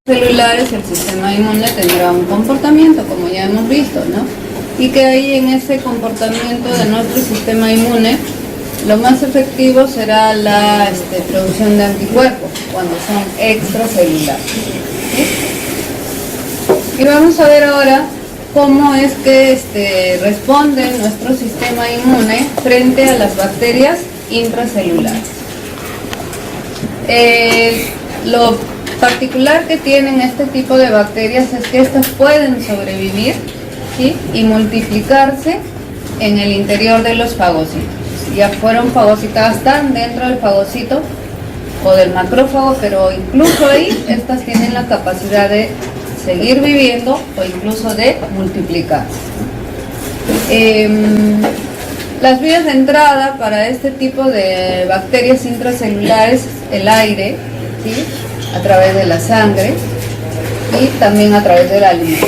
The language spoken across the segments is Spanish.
celulares, el sistema inmune tendrá un comportamiento, como ya hemos visto, ¿no? Y que ahí en ese comportamiento de nuestro sistema inmune, lo más efectivo será la producción de anticuerpos, cuando son extracelulares. ¿Sí? Y vamos a ver ahora cómo es que responde nuestro sistema inmune frente a las bacterias intracelulares. Lo particular que tienen este tipo de bacterias es que estas pueden sobrevivir, ¿sí?, y multiplicarse en el interior de los fagocitos. Ya fueron fagocitadas, están dentro del fagocito o del macrófago, pero incluso ahí estas tienen la capacidad de seguir viviendo o incluso de multiplicarse. Las vías de entrada para este tipo de bacterias intracelulares, el aire, ¿sí?, a través de la sangre y también a través del alimento.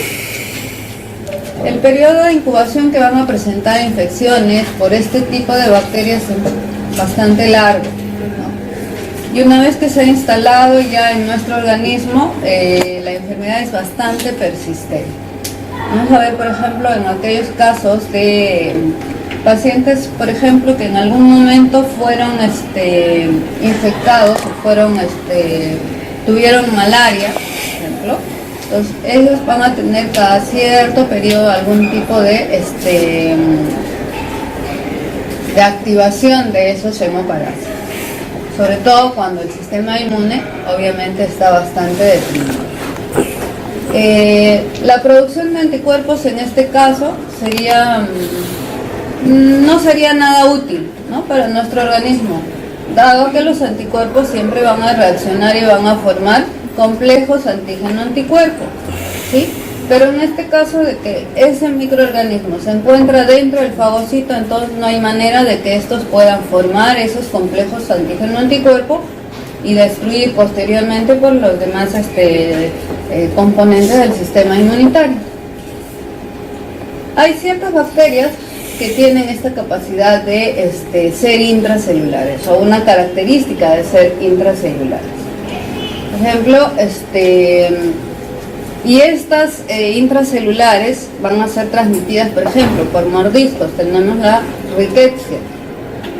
El periodo de incubación que van a presentar infecciones por este tipo de bacterias es bastante largo, ¿no? Y una vez que se ha instalado ya en nuestro organismo, la enfermedad es bastante persistente. Vamos a ver, por ejemplo, en aquellos casos de pacientes, por ejemplo, que en algún momento fueron infectados o tuvieron malaria, por ejemplo. Entonces ellos van a tener cada cierto periodo algún tipo de activación de esos hemoparásitos, sobre todo cuando el sistema inmune obviamente está bastante deprimido. La producción de anticuerpos en este caso no sería nada útil, ¿no?, para nuestro organismo, dado que los anticuerpos siempre van a reaccionar y van a formar complejos antígeno-anticuerpo, ¿sí? Pero en este caso de que ese microorganismo se encuentra dentro del fagocito, entonces no hay manera de que estos puedan formar esos complejos antígeno-anticuerpo y destruir posteriormente por los demás componentes del sistema inmunitario. Hay ciertas bacterias que tienen esta capacidad de ser intracelulares o una característica de ser intracelulares. Por ejemplo, y estas intracelulares van a ser transmitidas, por ejemplo, por mordiscos. Tenemos la Rickettsia.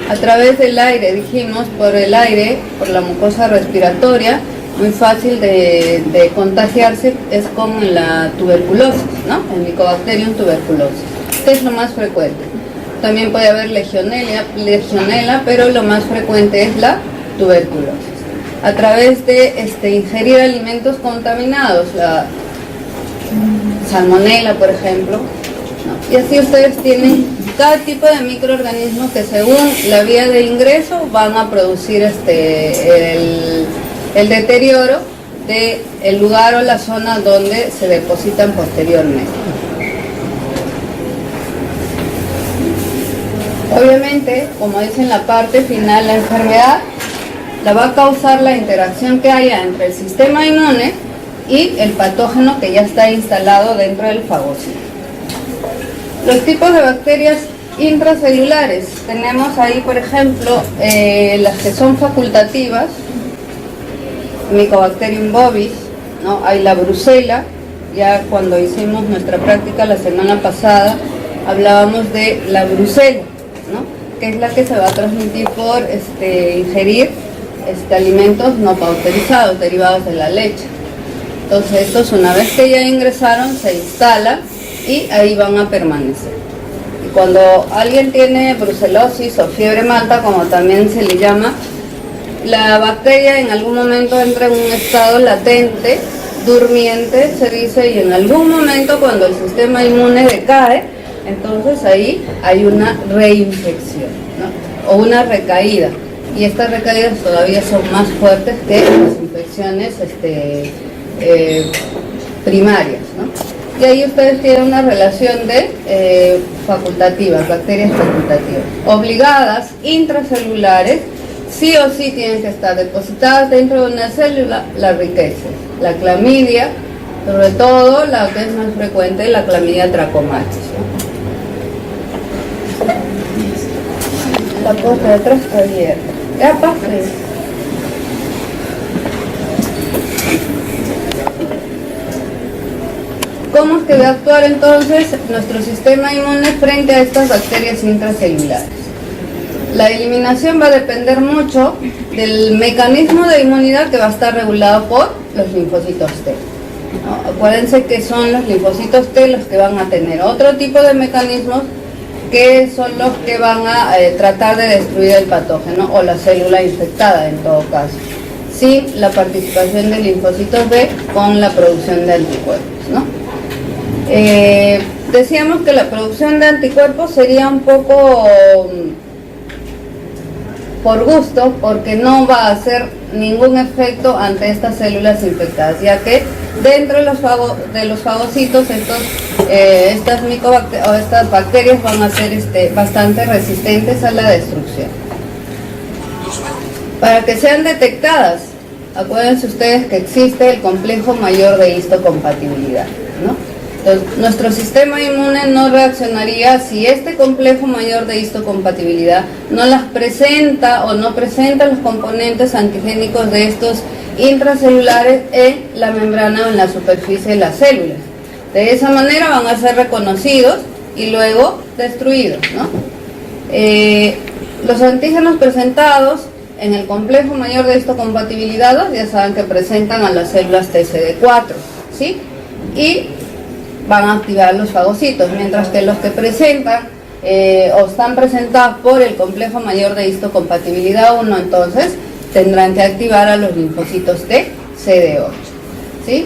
A través del aire, dijimos, por el aire, por la mucosa respiratoria, muy fácil de contagiarse es con la tuberculosis, ¿no? El Mycobacterium tuberculosis, que es lo más frecuente. También puede haber legionela, pero lo más frecuente es la tuberculosis. A través de ingerir alimentos contaminados, la salmonela, por ejemplo, ¿no? Y así ustedes tienen cada tipo de microorganismo que según la vía de ingreso van a producir el deterioro del lugar o la zona donde se depositan posteriormente. Obviamente, como dice en la parte final, la enfermedad la va a causar la interacción que haya entre el sistema inmune y el patógeno que ya está instalado dentro del fagocito. Los tipos de bacterias intracelulares, tenemos ahí, por ejemplo, las que son facultativas, Mycobacterium bovis, ¿no? Hay la Brucella, ya cuando hicimos nuestra práctica la semana pasada, hablábamos de la Brucella, ¿no?, que es la que se va a transmitir por ingerir alimentos no pauterizados, derivados de la leche. Entonces estos, una vez que ya ingresaron, se instalan y ahí van a permanecer. Y cuando alguien tiene brucelosis o fiebre malta, como también se le llama, la bacteria en algún momento entra en un estado latente, durmiente, se dice, y en algún momento cuando el sistema inmune decae, entonces ahí hay una reinfección, ¿no?, o una recaída. Y estas recaídas todavía son más fuertes que las infecciones primarias, ¿no? Y ahí ustedes tienen una relación de facultativas, bacterias facultativas. Obligadas, intracelulares, sí o sí tienen que estar depositadas dentro de una célula, la Rickettsia, la clamidia, sobre todo la que es más frecuente, la clamidia trachomatis, ¿no? La puerta de atrás está abierta. Ya pase. cómo es que va a actuar entonces nuestro sistema inmune frente a estas bacterias intracelulares? La eliminación va a depender mucho del mecanismo de inmunidad que va a estar regulado por los linfocitos T. ¿No? Acuérdense que son los linfocitos T los que van a tener otro tipo de mecanismos que son los que van a tratar de destruir el patógeno o la célula infectada en todo caso, sin la participación de linfocitos B con la producción de anticuerpos, ¿no? Decíamos que la producción de anticuerpos sería un poco por gusto, porque no va a hacer ningún efecto ante estas células infectadas, ya que dentro de los fagocitos estas bacterias van a ser bastante resistentes a la destrucción. Para que sean detectadas, acuérdense ustedes que existe el complejo mayor de histocompatibilidad, ¿no? Entonces, nuestro sistema inmune no reaccionaría si este complejo mayor de histocompatibilidad no las presenta o no presenta los componentes antigénicos de estos intracelulares en la membrana o en la superficie de las células. De esa manera van a ser reconocidos y luego destruidos, ¿no? Los antígenos presentados en el complejo mayor de histocompatibilidad ya saben que presentan a las células TCD4, ¿sí? Y van a activar los fagocitos, mientras que los que presentan o están presentados por el complejo mayor de histocompatibilidad 1, entonces tendrán que activar a los linfocitos T CD8, ¿sí?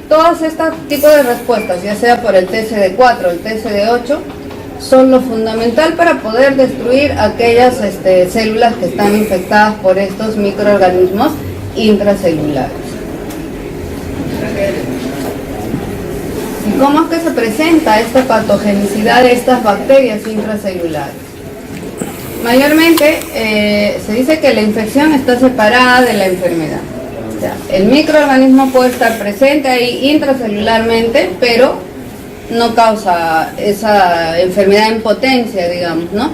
Todas estas tipos de respuestas, ya sea por el TCD4 o el TCD8, son lo fundamental para poder destruir aquellas células que están infectadas por estos microorganismos intracelulares. ¿Y cómo es que se presenta esta patogenicidad de estas bacterias intracelulares? Mayormente se dice que la infección está separada de la enfermedad. O sea, el microorganismo puede estar presente ahí intracelularmente, pero no causa esa enfermedad en potencia, digamos, ¿no?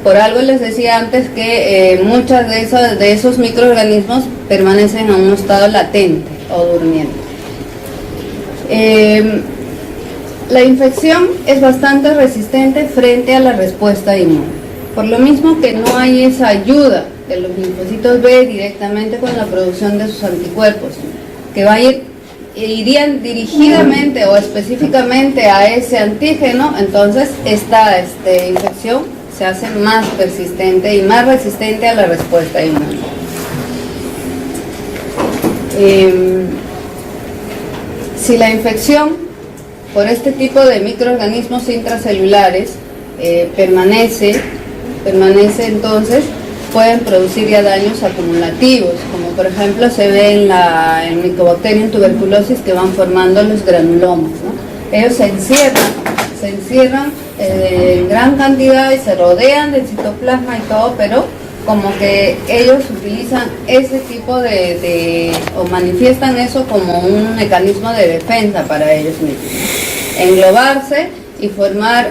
Por algo les decía antes que muchas de esos microorganismos permanecen en un estado latente o durmiente. La infección es bastante resistente frente a la respuesta inmune. Por lo mismo que no hay esa ayuda de los linfocitos B directamente con la producción de sus anticuerpos, que irían dirigidamente o específicamente a ese antígeno, entonces esta infección se hace más persistente y más resistente a la respuesta inmune. Si la infección por este tipo de microorganismos intracelulares permanece, entonces pueden producir ya daños acumulativos, como por ejemplo se ve en Mycobacterium tuberculosis, que van formando los granulomas, ¿no? Ellos se encierran en gran cantidad y se rodean del citoplasma y todo, pero como que ellos utilizan ese tipo o manifiestan eso como un mecanismo de defensa para ellos mismos. Englobarse y formar,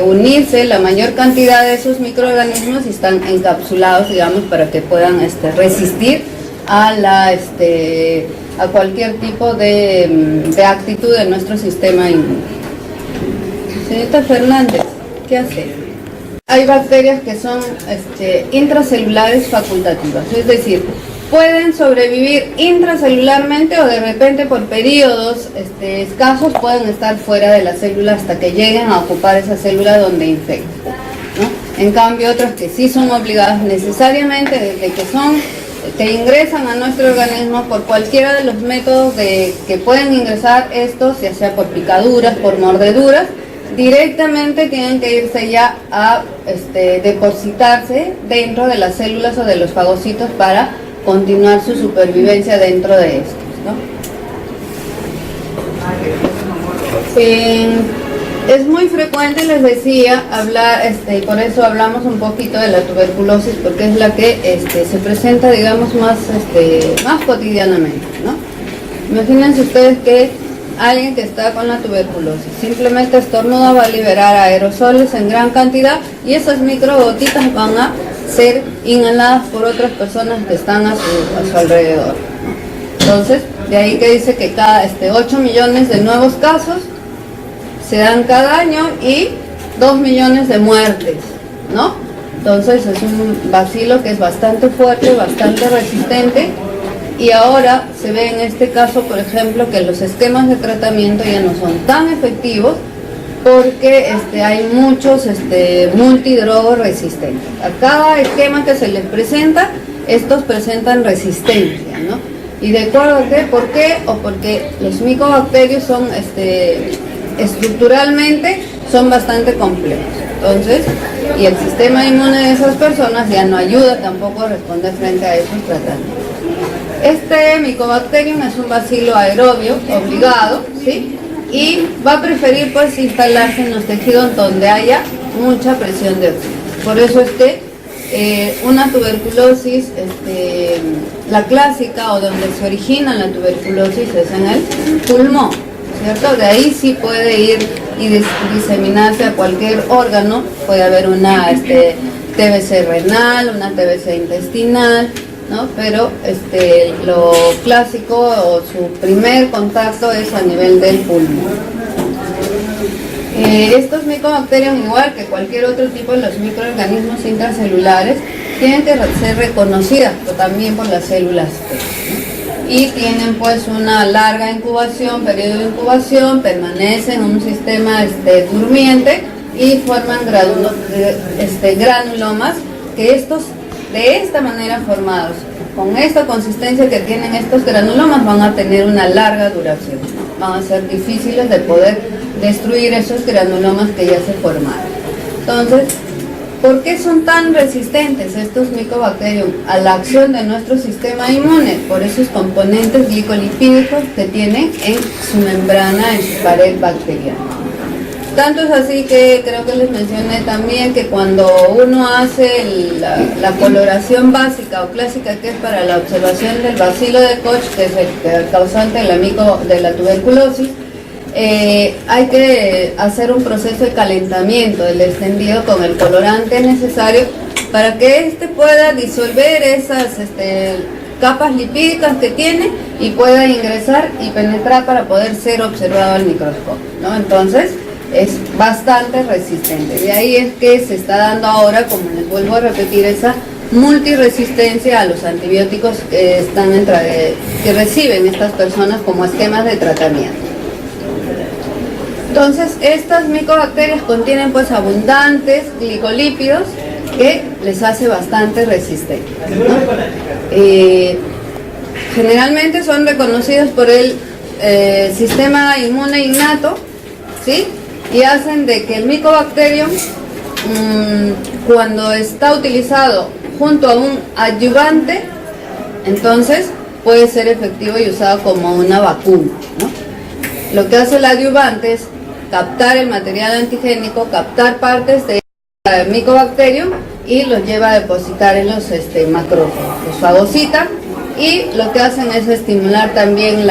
unirse la mayor cantidad de esos microorganismos y están encapsulados, digamos, para que puedan resistir a cualquier tipo de actitud de nuestro sistema inmune. Señorita Fernández, ¿qué hace? Hay bacterias que son intracelulares facultativas, es decir, pueden sobrevivir intracelularmente o de repente por periodos escasos pueden estar fuera de la célula hasta que lleguen a ocupar esa célula donde infectan, ¿no? En cambio otras que sí son obligadas necesariamente desde que ingresan a nuestro organismo por cualquiera de los métodos que pueden ingresar estos, ya sea por picaduras, por mordeduras, directamente tienen que irse ya a depositarse dentro de las células o de los fagocitos para continuar su supervivencia dentro de estos, ¿no? Es muy frecuente, les decía, hablar, y por eso hablamos un poquito de la tuberculosis, porque es la que se presenta, digamos, más cotidianamente, ¿no? Imagínense ustedes que alguien que está con la tuberculosis simplemente estornuda, va a liberar aerosoles en gran cantidad y esas microgotitas van a ser inhaladas por otras personas que están a su alrededor, ¿no? Entonces De ahí que dice que cada 8 millones de nuevos casos se dan cada año y 2 millones de muertes, ¿no? Entonces es un bacilo que es bastante fuerte, bastante resistente, y ahora se ve en este caso, por ejemplo, que los esquemas de tratamiento ya no son tan efectivos porque hay muchos multidrogos resistentes. A cada esquema que se les presenta, estos presentan resistencia, ¿no? ¿Y de acuerdo a qué? ¿Por qué? O porque los micobacterios son estructuralmente son bastante complejos. Entonces, y el sistema inmune de esas personas ya no ayuda tampoco a responder frente a esos tratamientos. Este Mycobacterium es un bacilo aerobio obligado, ¿sí? Y va a preferir pues instalarse en los tejidos donde haya mucha presión de oxígeno. Por eso una tuberculosis, la clásica o donde se origina la tuberculosis es en el pulmón, ¿cierto? De ahí sí puede ir y diseminarse a cualquier órgano. Puede haber una TBC renal, una TBC intestinal, ¿no? Pero lo clásico o su primer contacto es a nivel del pulmón. Estos micobacterios, igual que cualquier otro tipo de los microorganismos intracelulares, tienen que ser reconocidas también por las células T, ¿no? Y tienen pues una larga incubación, periodo de incubación, permanecen en un sistema durmiente y forman granulomas, que estos de esta manera formados, con esta consistencia que tienen estos granulomas, van a tener una larga duración, ¿no? Van a ser difíciles de poder destruir esos granulomas que ya se formaron. Entonces, ¿por qué son tan resistentes estos micobacterium a la acción de nuestro sistema inmune? Por esos componentes glicolipídicos que tienen en su membrana, en su pared bacteriana. Tanto es así que creo que les mencioné también que cuando uno hace la coloración básica o clásica, que es para la observación del bacilo de Koch, que es el causante de la tuberculosis, hay que hacer un proceso de calentamiento del extendido con el colorante necesario para que pueda disolver esas capas lipídicas que tiene y pueda ingresar y penetrar para poder ser observado al microscopio, ¿no? Entonces es bastante resistente. De ahí es que se está dando ahora, como les vuelvo a repetir, esa multiresistencia a los antibióticos que reciben estas personas como esquemas de tratamiento. Entonces, estas micobacterias contienen pues abundantes glicolípidos que les hace bastante resistentes, ¿no? Generalmente son reconocidos por el sistema inmune innato, ¿sí? Y hacen de que el micobacterium, cuando está utilizado junto a un adyuvante, entonces puede ser efectivo y usado como una vacuna, ¿no? Lo que hace el adyuvante es captar el material antigénico, captar partes del micobacterium y los lleva a depositar en los macrófagos. Los fagocitan y lo que hacen es estimular también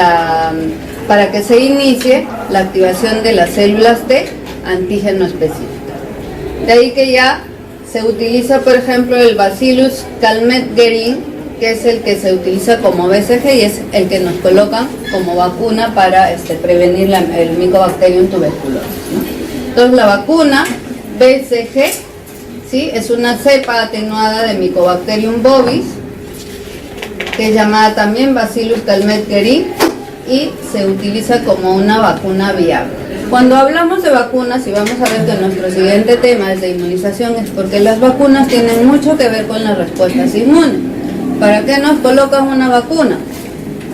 para que se inicie la activación de las células T antígeno específicas. De ahí que ya se utiliza, por ejemplo, el Bacillus calmette-guerin, que es el que se utiliza como BCG y es el que nos colocan como vacuna para prevenir el Mycobacterium tuberculosis, ¿no? Entonces la vacuna BCG, ¿sí? Es una cepa atenuada de Mycobacterium bovis, que es llamada también Bacillus calmette-guerin, y se utiliza como una vacuna viable. Cuando hablamos de vacunas, y vamos a ver que nuestro siguiente tema es de inmunización, es porque las vacunas tienen mucho que ver con las respuestas inmunes. ¿Para qué nos colocan una vacuna?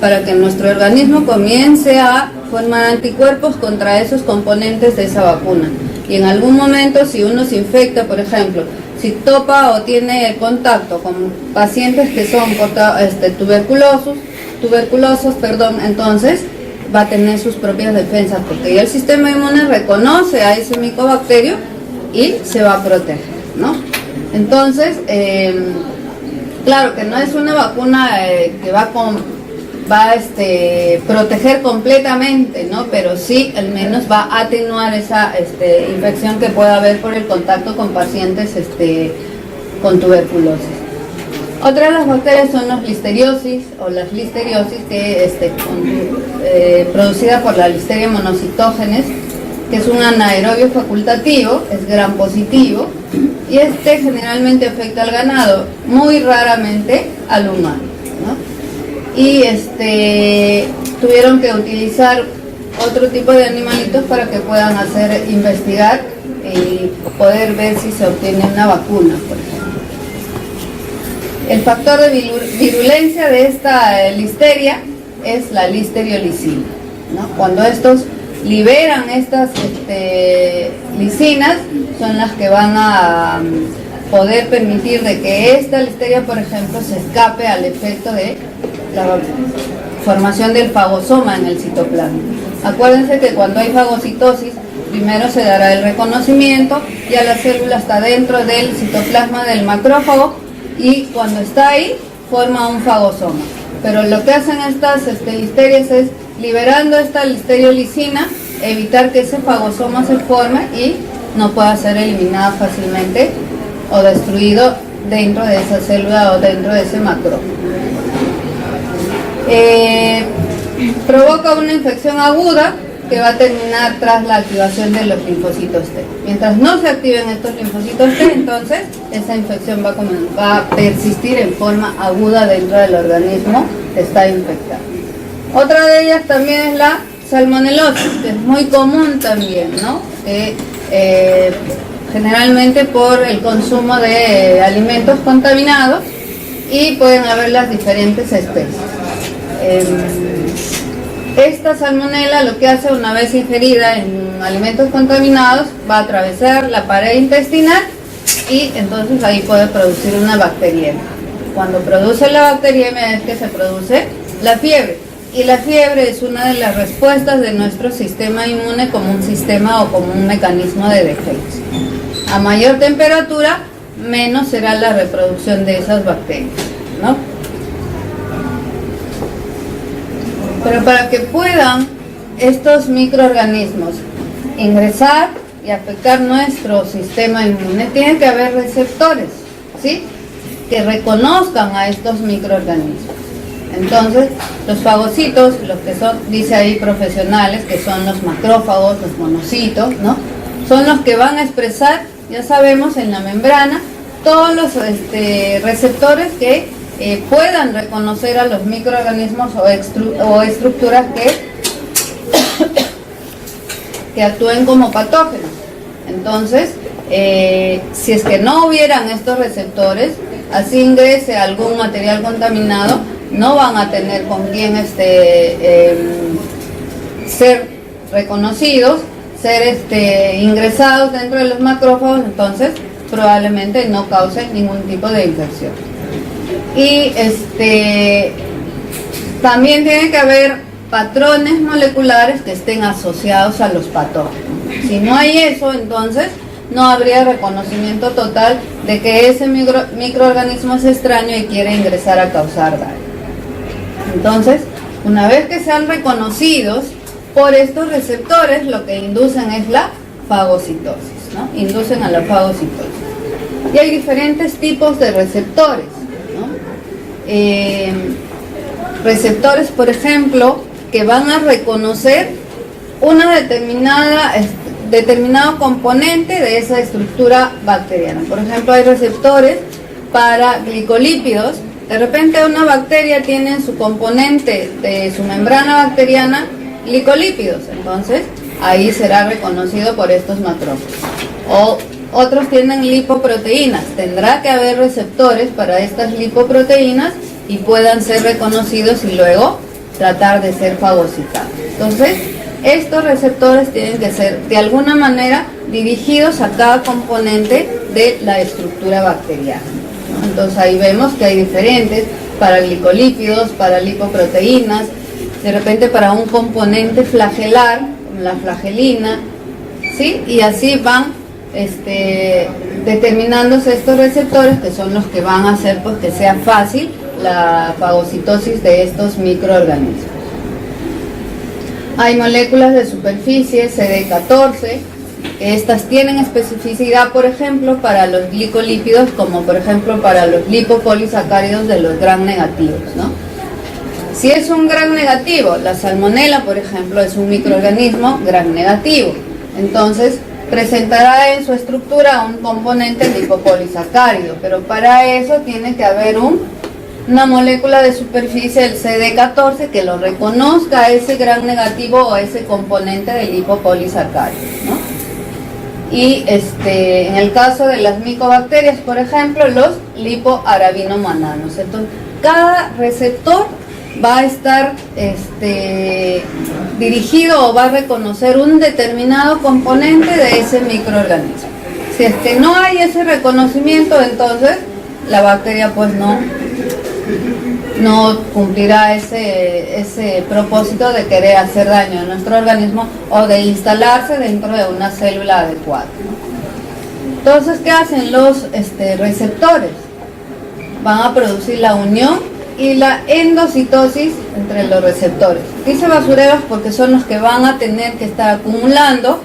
Para que nuestro organismo comience a formar anticuerpos contra esos componentes de esa vacuna. Y en algún momento, si uno se infecta, por ejemplo, si topa o tiene contacto con pacientes que son tuberculosos, entonces va a tener sus propias defensas, porque ya el sistema inmune reconoce a ese micobacterio y se va a proteger, ¿no? Entonces, claro que no es una vacuna que va a proteger completamente, ¿no? Pero sí, al menos va a atenuar esa infección que pueda haber por el contacto con pacientes con tuberculosis. Otra de las bacterias son los listeriosis o las listeriosis, que producida por la Listeria monocytogenes, que es un anaerobio facultativo, es gram positivo, y generalmente afecta al ganado, muy raramente al humano, ¿no? Y tuvieron que utilizar otro tipo de animalitos para que puedan investigar y poder ver si se obtiene una vacuna, por ejemplo. El factor de virulencia de esta listeria es la listeriolizina, ¿no? Cuando estos liberan estas lisinas, son las que van a poder permitir de que esta listeria, por ejemplo, se escape al efecto de la formación del fagosoma en el citoplasma. Acuérdense que cuando hay fagocitosis, primero se dará el reconocimiento, ya la célula está dentro del citoplasma del macrófago, y cuando está ahí forma un fagosoma. Pero lo que hacen estas listerias es, liberando esta listeriolizina, evitar que ese fagosoma se forme y no pueda ser eliminada fácilmente o destruido dentro de esa célula o dentro de ese macrófago. Provoca una infección aguda que va a terminar tras la activación de los linfocitos T. Mientras no se activen estos linfocitos T, entonces esa infección va a persistir en forma aguda dentro del organismo que está infectado. Otra de ellas también es la salmonelosis, que es muy común también, ¿no? Generalmente por el consumo de alimentos contaminados, y pueden haber las diferentes especies. Esta salmonela lo que hace, una vez ingerida en alimentos contaminados, va a atravesar la pared intestinal y entonces ahí puede producir una bacteriemia. Cuando produce la bacteriemia es que se produce la fiebre, y la fiebre es una de las respuestas de nuestro sistema inmune como un sistema o como un mecanismo de defensa. A mayor temperatura, menos será la reproducción de esas bacterias, ¿no? Pero para que puedan estos microorganismos ingresar y afectar nuestro sistema inmune, tiene que haber receptores, ¿sí?, que reconozcan a estos microorganismos. Entonces, los fagocitos, los que son, dice ahí, profesionales, que son los macrófagos, los monocitos, ¿no?, son los que van a expresar, ya sabemos, en la membrana, todos los receptores que puedan reconocer a los microorganismos o estructuras que actúen como patógenos. Entonces, si es que no hubieran estos receptores, así ingrese algún material contaminado, no van a tener con quién ser reconocidos, ser ingresados dentro de los macrófagos, entonces probablemente no causen ningún tipo de infección. Y también tiene que haber patrones moleculares que estén asociados a los patógenos. Si no hay eso, entonces no habría reconocimiento total de que ese microorganismo es extraño y quiere ingresar a causar daño. Entonces, una vez que sean reconocidos por estos receptores, lo que inducen es la fagocitosis, ¿no? Inducen a la fagocitosis. Y hay diferentes tipos de receptores, ¿no? Receptores, por ejemplo, que van a reconocer una determinado componente de esa estructura bacteriana. Por ejemplo, hay receptores para glicolípidos. De repente una bacteria tiene en su componente de su membrana bacteriana glicolípidos, entonces ahí será reconocido por estos macrófagos. O otros tienen lipoproteínas, tendrá que haber receptores para estas lipoproteínas y puedan ser reconocidos y luego tratar de ser fagocitados. Entonces, estos receptores tienen que ser de alguna manera dirigidos a cada componente de la estructura bacteriana, ¿no? Entonces ahí vemos que hay diferentes para glicolípidos, para lipoproteínas, de repente para un componente flagelar, como la flagelina, ¿sí? Y así van determinándose estos receptores, que son los que van a hacer pues que sea fácil la fagocitosis de estos microorganismos. Hay moléculas de superficie, CD14, Estas tienen especificidad, por ejemplo, para los glicolípidos, como por ejemplo para los lipopolisacáridos de los gram negativos, ¿no? Si es un gram negativo, la salmonela, por ejemplo, es un microorganismo gram negativo. Entonces, presentará en su estructura un componente lipopolisacárido, pero para eso tiene que haber una molécula de superficie, el CD14, que lo reconozca a ese gram negativo o a ese componente de lipopolisacárido, ¿no? Y en el caso de las micobacterias, por ejemplo, los lipoarabinomannanos. Entonces, cada receptor va a estar dirigido o va a reconocer un determinado componente de ese microorganismo. Si es que no hay ese reconocimiento, entonces la bacteria pues no cumplirá ese propósito de querer hacer daño a nuestro organismo o de instalarse dentro de una célula adecuada, ¿no? Entonces, ¿qué hacen los receptores? Van a producir la unión y la endocitosis entre los receptores. Dice basureros porque son los que van a tener que estar acumulando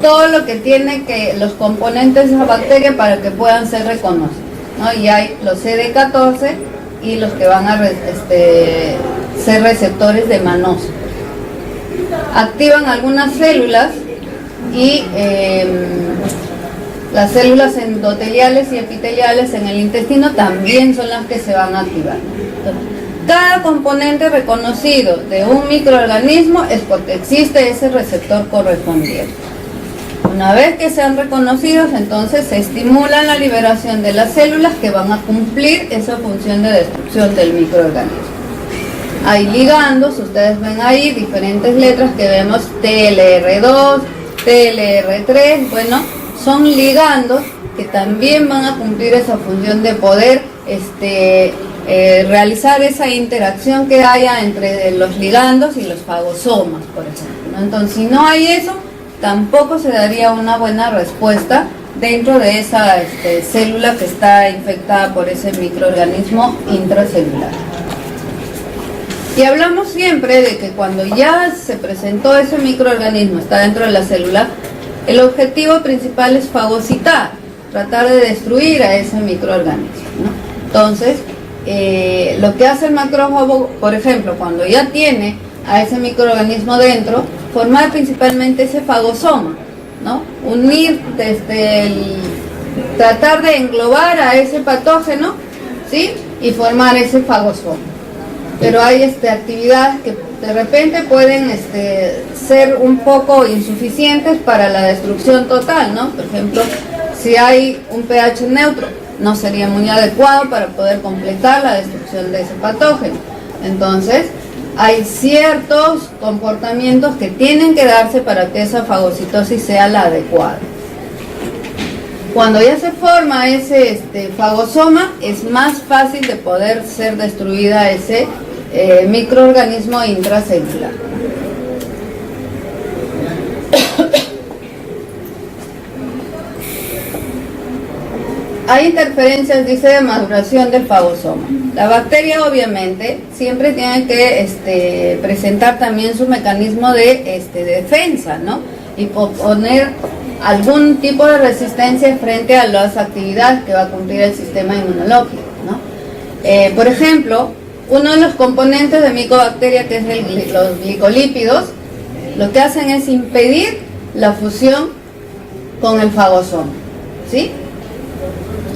todo lo que tiene los componentes de esa bacteria para que puedan ser reconocidos, ¿no? Y hay los CD14 y los que van a ser receptores de manoso. Activan algunas células y las células endoteliales y epiteliales en el intestino también son las que se van a activar. Entonces, cada componente reconocido de un microorganismo es porque existe ese receptor correspondiente. Una vez que sean reconocidos, entonces se estimula la liberación de las células que van a cumplir esa función de destrucción del microorganismo. Hay ligandos, ustedes ven ahí diferentes letras que vemos, TLR2, TLR3, bueno, son ligandos que también van a cumplir esa función de poder realizar esa interacción que haya entre los ligandos y los fagosomas, por ejemplo, ¿no? Entonces, si no hay eso, tampoco se daría una buena respuesta dentro de esa célula que está infectada por ese microorganismo intracelular. Y hablamos siempre de que cuando ya se presentó ese microorganismo, está dentro de la célula, el objetivo principal es fagocitar, tratar de destruir a ese microorganismo, ¿no? Entonces, lo que hace el macrófago, por ejemplo, cuando ya tiene a ese microorganismo dentro, formar principalmente ese fagosoma, ¿no? Unir, tratar de englobar a ese patógeno, ¿sí? Y formar ese fagosoma. Pero hay actividades que de repente pueden ser un poco insuficientes para la destrucción total, ¿no? Por ejemplo, si hay un pH neutro, no sería muy adecuado para poder completar la destrucción de ese patógeno. Entonces, hay ciertos comportamientos que tienen que darse para que esa fagocitosis sea la adecuada. Cuando ya se forma ese fagosoma, es más fácil de poder ser destruida ese microorganismo intracelular. Hay interferencias, dice, de maduración del fagosoma. La bacteria obviamente siempre tiene que presentar también su mecanismo de defensa, ¿no? Y poner algún tipo de resistencia frente a las actividades que va a cumplir el sistema inmunológico, ¿no? Por ejemplo, uno de los componentes de micobacteria, que es los glicolípidos, lo que hacen es impedir la fusión con el fagosoma, ¿sí?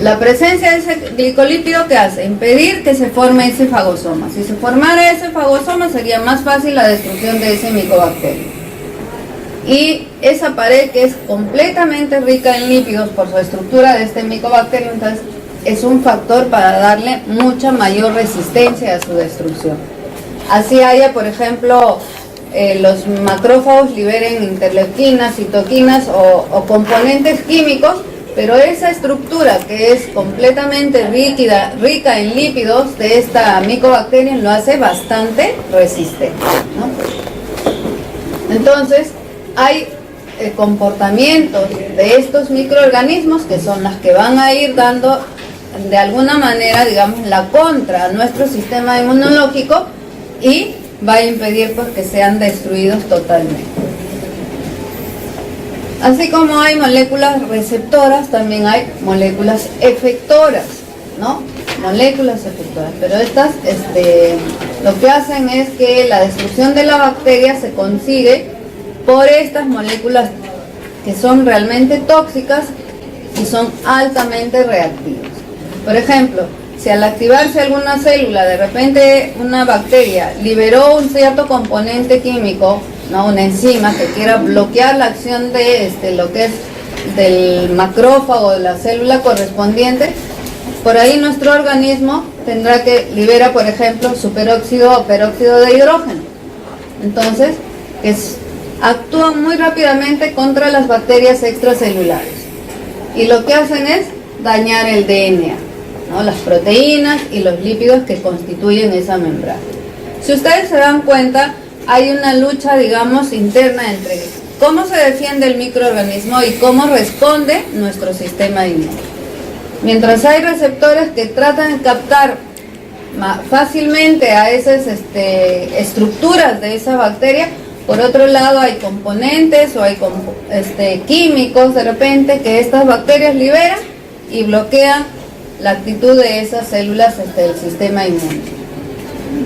La presencia de ese glicolípido, ¿qué hace? Impedir que se forme ese fagosoma. Si se formara ese fagosoma, sería más fácil la destrucción de ese micobacterio. Y esa pared, que es completamente rica en lípidos por su estructura de este micobacterio, entonces es un factor para darle mucha mayor resistencia a su destrucción. Así haya, por ejemplo, los macrófagos liberen interleuquinas, citoquinas o componentes químicos, pero esa estructura que es completamente rica en lípidos de esta micobacteria lo hace bastante resistente, ¿no? Entonces, hay comportamientos de estos microorganismos que son las que van a ir dando de alguna manera, digamos, la contra a nuestro sistema inmunológico y va a impedir pues que sean destruidos totalmente. Así como hay moléculas receptoras, también hay moléculas efectoras, ¿no? Moléculas efectoras, pero estas lo que hacen es que la destrucción de la bacteria se consigue por estas moléculas que son realmente tóxicas y son altamente reactivas. Por ejemplo, si al activarse alguna célula, de repente una bacteria liberó un cierto componente químico, ¿no? Una enzima que quiera bloquear la acción de lo que es del macrófago de la célula correspondiente, por ahí nuestro organismo tendrá que libera, por ejemplo, superóxido o peróxido de hidrógeno. Entonces, actúan muy rápidamente contra las bacterias extracelulares. Y lo que hacen es dañar el DNA, ¿no? Las proteínas y los lípidos que constituyen esa membrana. Si ustedes se dan cuenta, hay una lucha, digamos, interna entre cómo se defiende el microorganismo y cómo responde nuestro sistema inmune. Mientras hay receptores que tratan de captar fácilmente a esas estructuras de esa bacteria, por otro lado hay componentes o hay químicos de repente que estas bacterias liberan y bloquean la actitud de esas células del sistema inmune.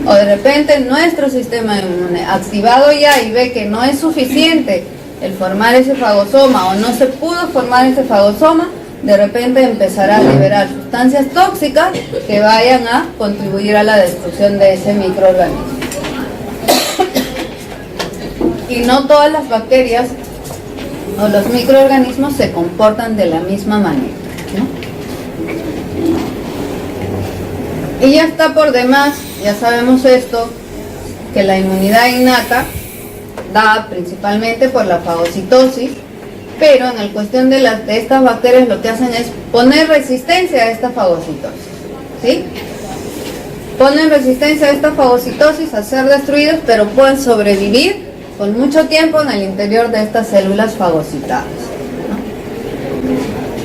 O de repente nuestro sistema inmune activado ya y ve que no es suficiente el formar ese fagosoma o no se pudo formar ese fagosoma, de repente empezará a liberar sustancias tóxicas que vayan a contribuir a la destrucción de ese microorganismo. Y no todas las bacterias o los microorganismos se comportan de la misma manera, ¿no? Y ya está por demás, ya sabemos esto, que la inmunidad innata da principalmente por la fagocitosis, pero en la cuestión de estas bacterias lo que hacen es poner resistencia a esta fagocitosis, ¿sí? Ponen resistencia a esta fagocitosis a ser destruidos, pero pueden sobrevivir con mucho tiempo en el interior de estas células fagocitadas, ¿no?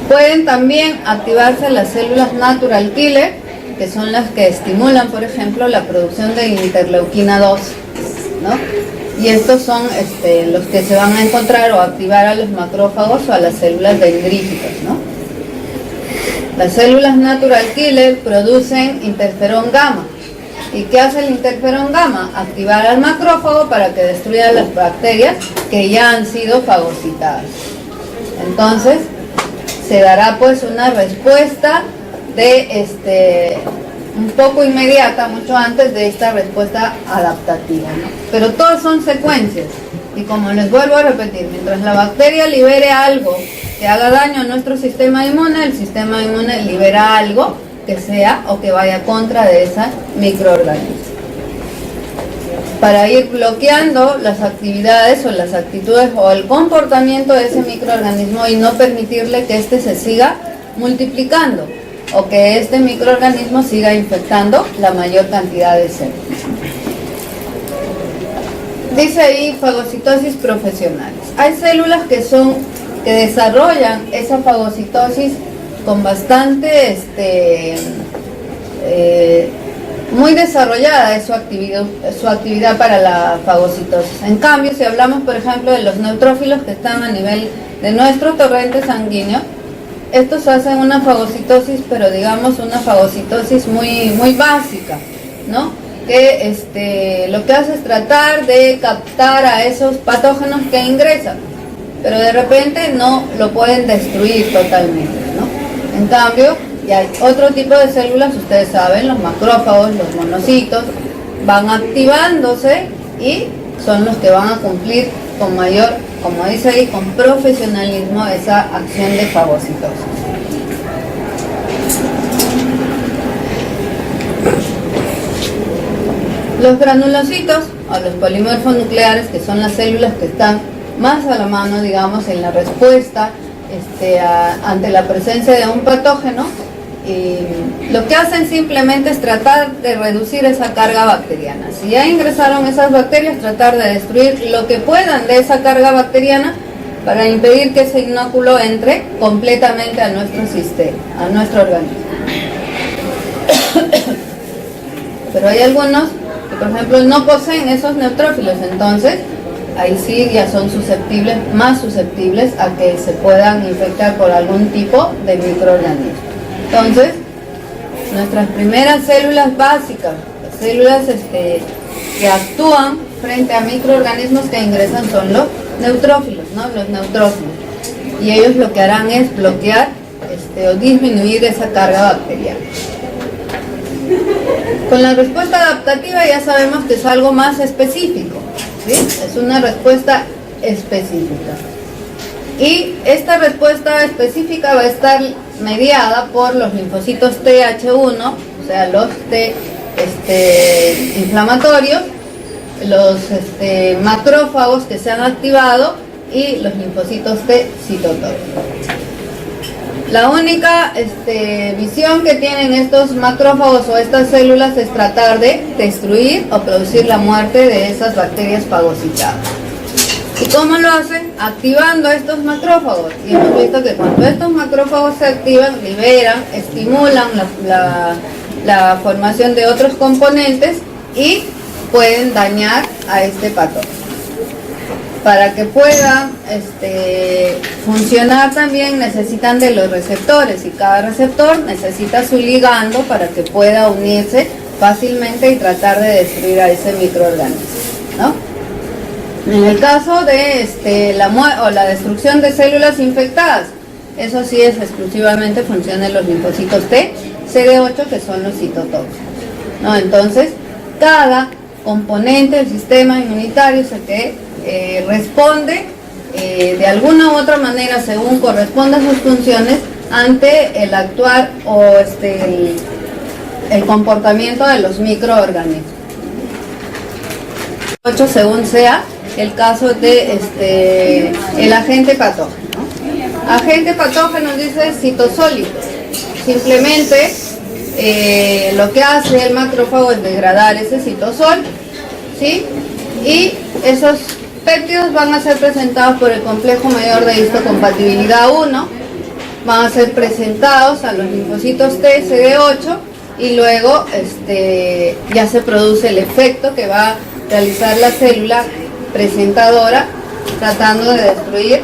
Pueden también activarse las células natural killer, que son las que estimulan, por ejemplo, la producción de interleuquina 2, ¿no? Y estos son los que se van a encontrar o activar a los macrófagos o a las células dendríticas, ¿no? Las células natural killer producen interferón gamma. ¿Y qué hace el interferón gamma? Activar al macrófago para que destruya las bacterias que ya han sido fagocitadas. Entonces, se dará pues una respuesta de un poco inmediata, mucho antes de esta respuesta adaptativa, ¿no? Pero todos son secuencias, y como les vuelvo a repetir, mientras la bacteria libere algo que haga daño a nuestro sistema inmune, el sistema inmune libera algo que sea o que vaya contra de ese microorganismo, para ir bloqueando las actividades o las actitudes o el comportamiento de ese microorganismo y no permitirle que éste se siga multiplicando o que este microorganismo siga infectando la mayor cantidad de células. Dice ahí fagocitosis profesionales. Hay células que desarrollan esa fagocitosis con bastante muy desarrollada es su actividad para la fagocitosis. En cambio, si hablamos por ejemplo de los neutrófilos que están a nivel de nuestro torrente sanguíneo, estos hacen una fagocitosis, pero digamos una fagocitosis muy básica, ¿no? Que lo que hace es tratar de captar a esos patógenos que ingresan, pero de repente no lo pueden destruir totalmente, ¿no? En cambio, ya hay otro tipo de células, ustedes saben, los macrófagos, los monocitos, van activándose y son los que van a cumplir con mayor, como dice ahí, con profesionalismo esa acción de fagocitosis. Los granulocitos o los polimorfos nucleares, que son las células que están más a la mano, digamos, en la respuesta ante la presencia de un patógeno, lo que hacen simplemente es tratar de reducir esa carga bacteriana. Si ya ingresaron esas bacterias, tratar de destruir lo que puedan de esa carga bacteriana para impedir que ese inóculo entre completamente a nuestro sistema, a nuestro organismo. Pero hay algunos que, por ejemplo, no poseen esos neutrófilos, entonces ahí sí ya son susceptibles, más susceptibles a que se puedan infectar por algún tipo de microorganismo. Entonces, nuestras primeras células básicas, las células que actúan frente a microorganismos que ingresan son los neutrófilos, ¿no? Los neutrófilos. Y ellos lo que harán es bloquear o disminuir esa carga bacteriana. Con la respuesta adaptativa ya sabemos que es algo más específico, ¿sí? Es una respuesta específica. Y esta respuesta específica va a estar mediada por los linfocitos Th1, o sea, los T inflamatorios, los macrófagos que se han activado y los linfocitos T citotóxicos. La única visión que tienen estos macrófagos o estas células es tratar de destruir o producir la muerte de esas bacterias fagocitadas. ¿Y cómo lo hacen? Activando estos macrófagos. Y hemos visto que cuando estos macrófagos se activan, liberan, estimulan la formación de otros componentes y pueden dañar a este patógeno. Para que puedan funcionar también necesitan de los receptores y cada receptor necesita su ligando para que pueda unirse fácilmente y tratar de destruir a ese microorganismo, ¿no? En el caso de la destrucción de células infectadas, eso sí es exclusivamente función de los linfocitos T, CD8 que son los citotóxicos, ¿no? Entonces, cada componente del sistema inmunitario es el que responde de alguna u otra manera según corresponda a sus funciones ante el actuar o el comportamiento de los microorganismos. 8 según sea el caso de el agente patógeno, ¿no? Agente patógeno dice citosólido. Simplemente lo que hace el macrófago es degradar ese citosol, ¿sí? Y esos péptidos van a ser presentados por el complejo mayor de histocompatibilidad 1, van a ser presentados a los linfocitos T, CD8 y luego ya se produce el efecto que va a realizar la célula presentadora tratando de destruir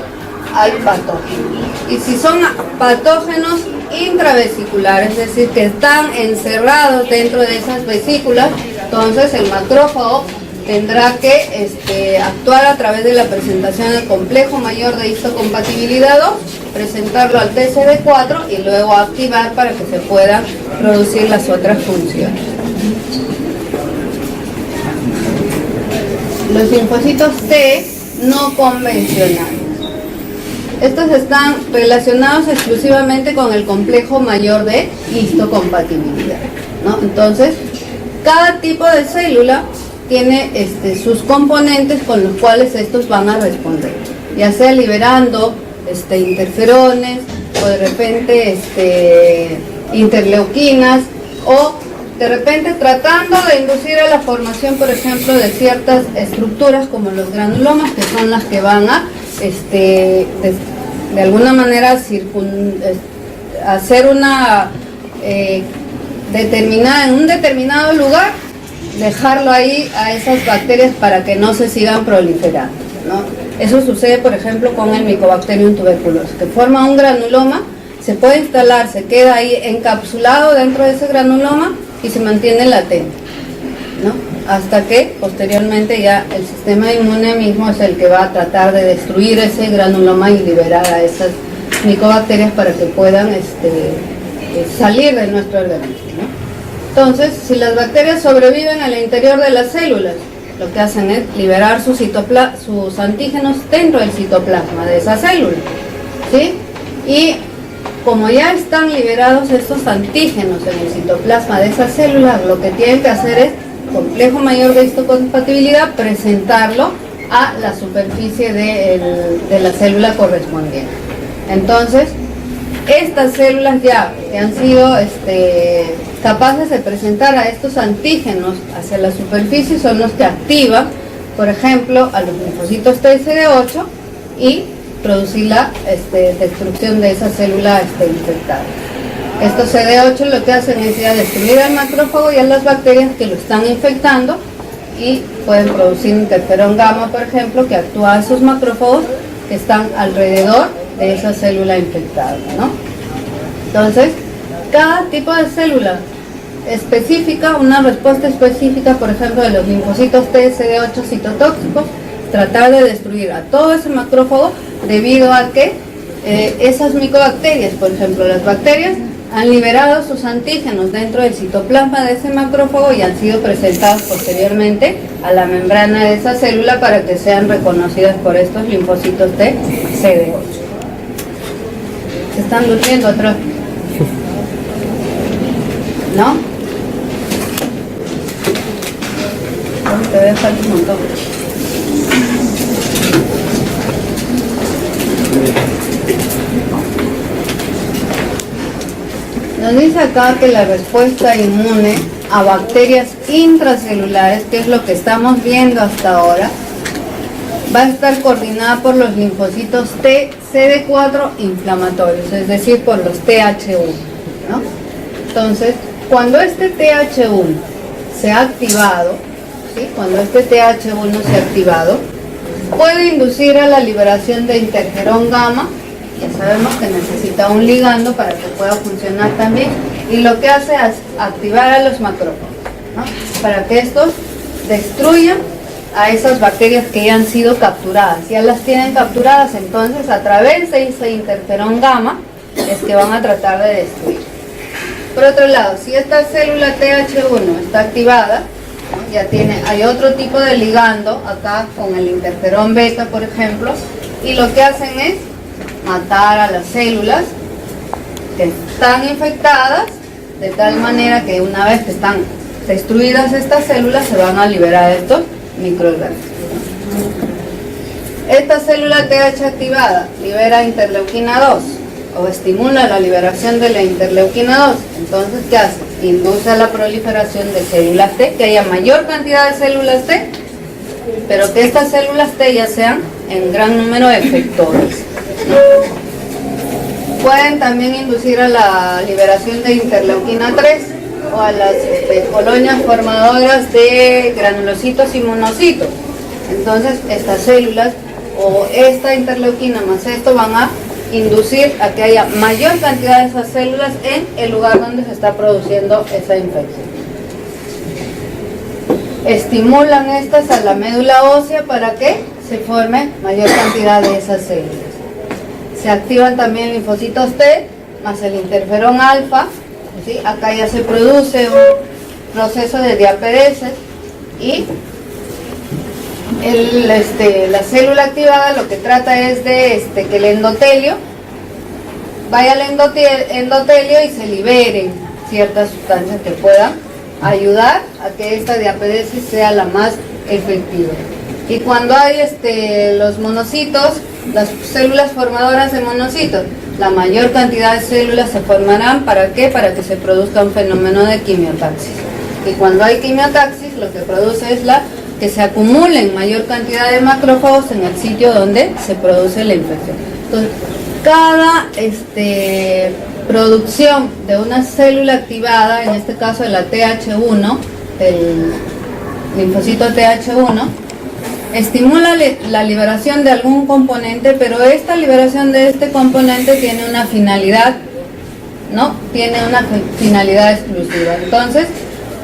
al patógeno. Y si son patógenos intravesiculares, es decir, que están encerrados dentro de esas vesículas, entonces el macrófago tendrá que actuar a través de la presentación del complejo mayor de histocompatibilidad 2, presentarlo al TCD4 y luego activar para que se puedan producir las otras funciones. Los linfocitos T no convencionales. Estos están relacionados exclusivamente con el complejo mayor de histocompatibilidad, ¿no? Entonces, cada tipo de célula tiene sus componentes con los cuales estos van a responder, ya sea liberando interferones o de repente interleuquinas o de repente tratando de inducir a la formación, por ejemplo, de ciertas estructuras como los granulomas, que son las que van a de alguna manera hacer una en un determinado lugar, dejarlo ahí a esas bacterias para que no se sigan proliferando, ¿no? Eso sucede, por ejemplo, con el Mycobacterium tuberculosis, que forma un granuloma, se puede instalar, se queda ahí encapsulado dentro de ese granuloma y se mantiene latente, ¿no? Hasta que posteriormente ya el sistema inmune mismo es el que va a tratar de destruir ese granuloma y liberar a esas micobacterias para que puedan salir de nuestro organismo, ¿no? Entonces, si las bacterias sobreviven al interior de las células, lo que hacen es liberar sus antígenos dentro del citoplasma de esa célula, ¿sí? Y como ya están liberados estos antígenos en el citoplasma de esa célula, lo que tienen que hacer es, complejo mayor de histocompatibilidad, presentarlo a la superficie de la célula correspondiente. Entonces, estas células ya que han sido capaces de presentar a estos antígenos hacia la superficie son los que activan, por ejemplo, a los linfocitos TCD8 y producir la destrucción de esa célula infectada. Estos CD8 lo que hacen es ya destruir al macrófago y a las bacterias que lo están infectando y pueden producir interferón gamma, por ejemplo, que actúa a esos macrófagos que están alrededor de esa célula infectada, ¿no? Entonces, cada tipo de célula específica, una respuesta específica, por ejemplo, de los linfocitos T, CD8 citotóxicos, tratar de destruir a todo ese macrófago debido a que esas micobacterias, por ejemplo, las bacterias, han liberado sus antígenos dentro del citoplasma de ese macrófago y han sido presentados posteriormente a la membrana de esa célula para que sean reconocidas por estos linfocitos T, CD8. ¿Se están durmiendo atrás? ¿No? Te voy a dejar un montón. Nos dice acá que la respuesta inmune a bacterias intracelulares, que es lo que estamos viendo hasta ahora, va a estar coordinada por los linfocitos T, CD4 inflamatorios, es decir, por los TH1, ¿no? Entonces, cuando este TH1 se ha activado, ¿sí? Cuando este TH1 se ha activado, puede inducir a la liberación de interferón gamma. Ya sabemos que necesita un ligando para que pueda funcionar también, y lo que hace es activar a los macrófagos, ¿no? Para que estos destruyan a esas bacterias que ya han sido capturadas. Ya las tienen capturadas, entonces a través de ese interferón gamma es que van a tratar de destruir. Por otro lado, si esta célula TH1 está activada, ¿no? Hay otro tipo de ligando acá con el interferón beta, por ejemplo, y lo que hacen es matar a las células que están infectadas, de tal manera que una vez que están destruidas estas células se van a liberar estos microorganismos. Esta célula TH activada libera interleuquina 2 o estimula la liberación de la interleuquina 2. Entonces, ¿qué hace? Induce a la proliferación de células T, que haya mayor cantidad de células T, pero que estas células T ya sean en gran número de efectores. Pueden también inducir a la liberación de interleuquina 3 o a las colonias formadoras de granulocitos y monocitos. Entonces estas células o esta interleuquina más esto van a inducir a que haya mayor cantidad de esas células en el lugar donde se está produciendo esa infección. Estimulan estas a la médula ósea para que se forme mayor cantidad de esas células. Se activan también linfocitos T más el interferón alfa, ¿sí? Acá ya se produce un proceso de diaperesis y la célula activada lo que trata es de que el endotelio vaya al endotelio y se liberen ciertas sustancias que puedan ayudar a que esta diaperesis sea la más efectiva. Y cuando hay los monocitos, las células formadoras de monocitos, la mayor cantidad de células se formarán, ¿para qué? Para que se produzca un fenómeno de quimiotaxis. Y cuando hay quimiotaxis, lo que produce es que se acumulen mayor cantidad de macrófagos en el sitio donde se produce la infección. Entonces, cada producción de una célula activada, en este caso de la TH1, el linfocito TH1, estimula la liberación de algún componente, pero esta liberación de este componente tiene una finalidad, ¿no? Tiene una finalidad exclusiva. Entonces,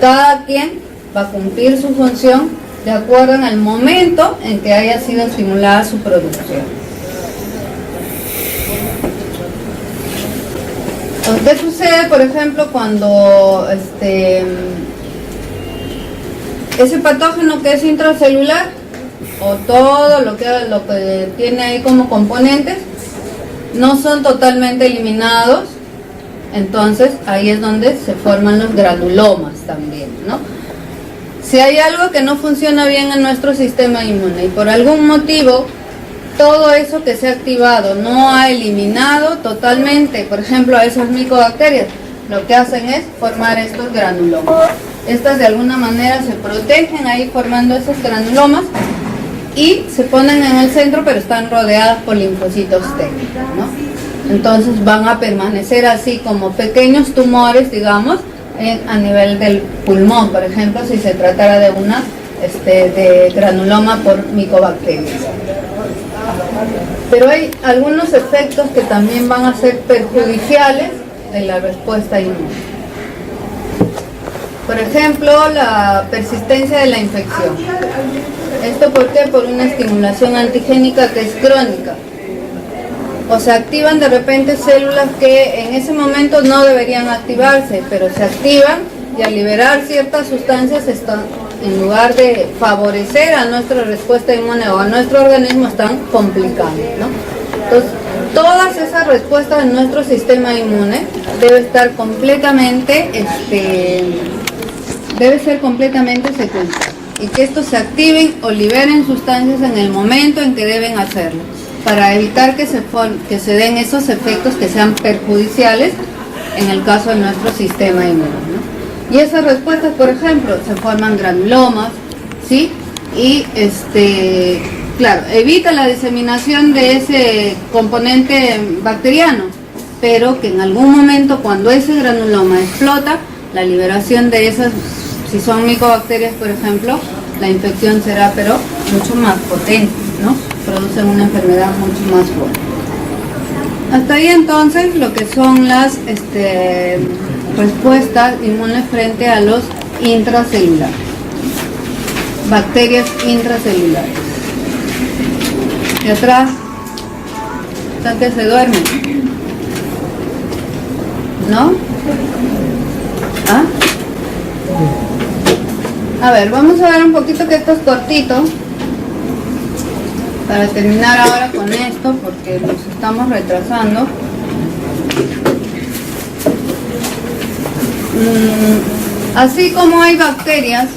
cada quien va a cumplir su función de acuerdo en el momento en que haya sido estimulada su producción. ¿Qué sucede, por ejemplo, cuando ese patógeno que es intracelular o todo lo que tiene ahí como componentes no son totalmente eliminados? Entonces ahí es donde se forman los granulomas también, ¿no? Si hay algo que no funciona bien en nuestro sistema inmune y por algún motivo todo eso que se ha activado no ha eliminado totalmente, por ejemplo, a esas micobacterias, lo que hacen es formar estos granulomas. Estas de alguna manera se protegen ahí formando esos granulomas y se ponen en el centro, pero están rodeadas por linfocitos T, ¿no? Entonces van a permanecer así como pequeños tumores, digamos, a nivel del pulmón, por ejemplo, si se tratara de una de granuloma por micobacterias. Pero hay algunos efectos que también van a ser perjudiciales de la respuesta inmune. Por ejemplo, la persistencia de la infección. ¿Esto por qué? Por una estimulación antigénica que es crónica. O se activan de repente células que en ese momento no deberían activarse, pero se activan y al liberar ciertas sustancias están, en lugar de favorecer a nuestra respuesta inmune o a nuestro organismo, están complicando, ¿no? Entonces, todas esas respuestas de nuestro sistema inmune debe estar completamente, debe ser completamente secundario, y que estos se activen o liberen sustancias en el momento en que deben hacerlo, para evitar que se den esos efectos que sean perjudiciales en el caso de nuestro sistema inmune, ¿no? Y esas respuestas, por ejemplo, se forman granulomas, ¿sí? Y claro, evita la diseminación de ese componente bacteriano, pero que en algún momento, cuando ese granuloma explota, la liberación de esas, si son micobacterias, por ejemplo, la infección será pero mucho más potente, ¿no? Producen una enfermedad mucho más fuerte. Hasta ahí entonces lo que son las respuestas inmunes frente a los intracelulares, bacterias intracelulares. Y atrás, ¿están que se duermen? ¿No? ¿Ah? A ver, vamos a ver un poquito, que esto es cortito, para terminar ahora con esto, porque nos estamos retrasando. Así como hay bacterias,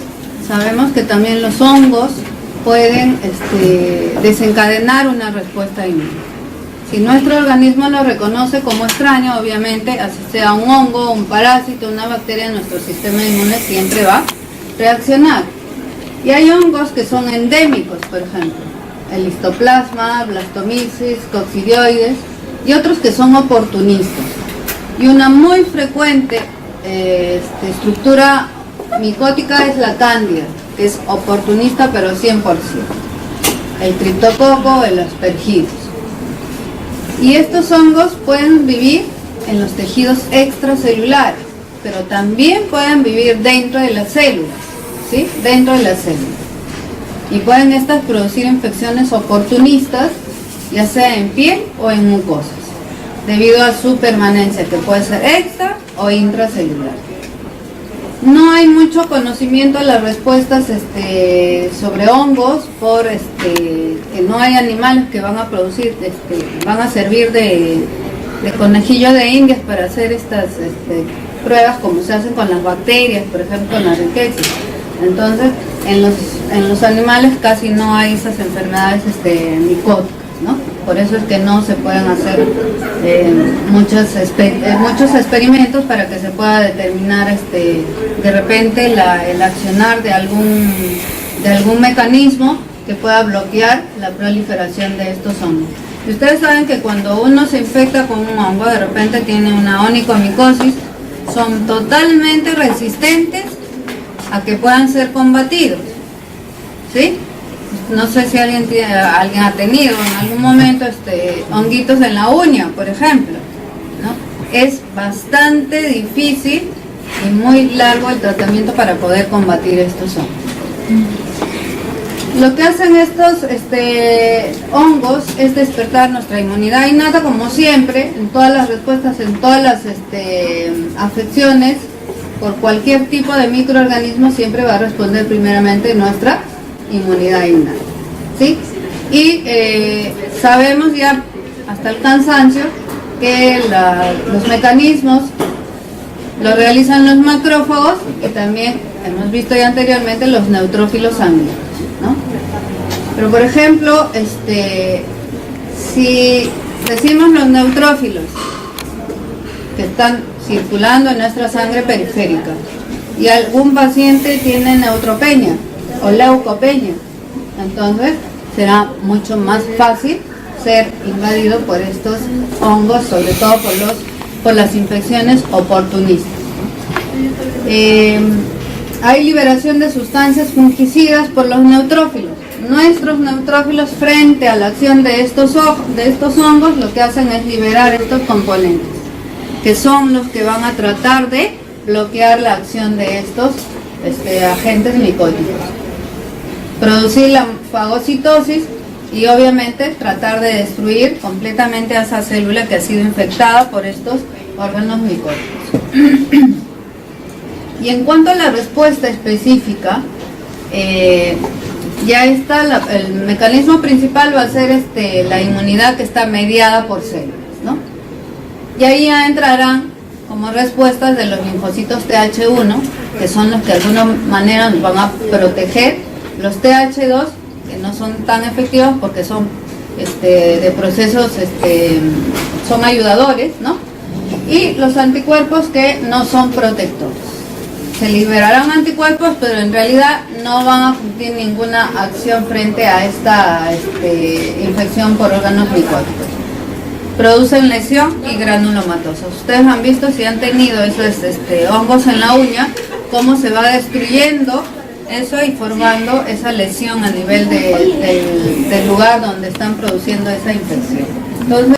sabemos que también los hongos pueden desencadenar una respuesta inmune. Si nuestro organismo lo reconoce como extraño, obviamente, así sea un hongo, un parásito, una bacteria, nuestro sistema inmune siempre va a reaccionar. Y hay hongos que son endémicos, por ejemplo, el histoplasma, blastomyces, coccidioides, y otros que son oportunistas. Y una muy frecuente estructura micótica es la cándida, que es oportunista pero 100%. El criptococo, el aspergillus. Y estos hongos pueden vivir en los tejidos extracelulares, pero también pueden vivir dentro de las células, ¿sí? Dentro de las células. Y pueden estas producir infecciones oportunistas, ya sea en piel o en mucosas, debido a su permanencia, que puede ser extra o intracelular. No hay mucho conocimiento de las respuestas sobre hongos, por que no hay animales que van a producir, van a servir de conejillo de indias para hacer estas pruebas, como se hacen con las bacterias, por ejemplo con la rickettsia. Entonces, en los animales casi no hay esas enfermedades micóticas, ¿no? Por eso es que no se pueden hacer muchos experimentos para que se pueda determinar de repente el accionar de algún mecanismo que pueda bloquear la proliferación de estos hongos. Y ustedes saben que cuando uno se infecta con un hongo, de repente tiene una onicomicosis, son totalmente resistentes a que puedan ser combatidos, ¿sí? No sé si alguien ha tenido en algún momento honguitos en la uña, por ejemplo, ¿no? Es bastante difícil y muy largo el tratamiento para poder combatir estos hongos. Lo que hacen estos hongos es despertar nuestra inmunidad innata, como siempre, en todas las respuestas, en todas las afecciones, por cualquier tipo de microorganismo, siempre va a responder primeramente nuestra inmunidad innata, ¿sí? Y sabemos ya hasta el cansancio que los mecanismos lo realizan los macrófagos, y también hemos visto ya anteriormente los neutrófilos sanguíneos, ¿no? Pero por ejemplo, si decimos los neutrófilos que están circulando en nuestra sangre periférica y algún paciente tiene neutropenia o leucopenia, entonces será mucho más fácil ser invadido por estos hongos, sobre todo por las infecciones oportunistas. hay liberación de sustancias fungicidas por los neutrófilos. Nuestros neutrófilos, frente a la acción de estos hongos, lo que hacen es liberar estos componentes, que son los que van a tratar de bloquear la acción de estos agentes micóticos, producir la fagocitosis y obviamente tratar de destruir completamente a esa célula que ha sido infectada por estos órganos micóticos. Y en cuanto a la respuesta específica, ya está el mecanismo principal va a ser la inmunidad que está mediada por células, ¿no? Y ahí ya entrarán como respuestas de los linfocitos TH1, que son los que de alguna manera nos van a proteger, los TH2, que no son tan efectivos porque son de procesos, son ayudadores, ¿no? Y los anticuerpos que no son protectores. Se liberarán anticuerpos, pero en realidad no van a cumplir ninguna acción frente a esta infección por órganos micóticos. Producen lesión y granulomatosa. Ustedes han visto, si han tenido esos hongos en la uña, cómo se va destruyendo eso y formando esa lesión a nivel del lugar donde están produciendo esa infección. Entonces,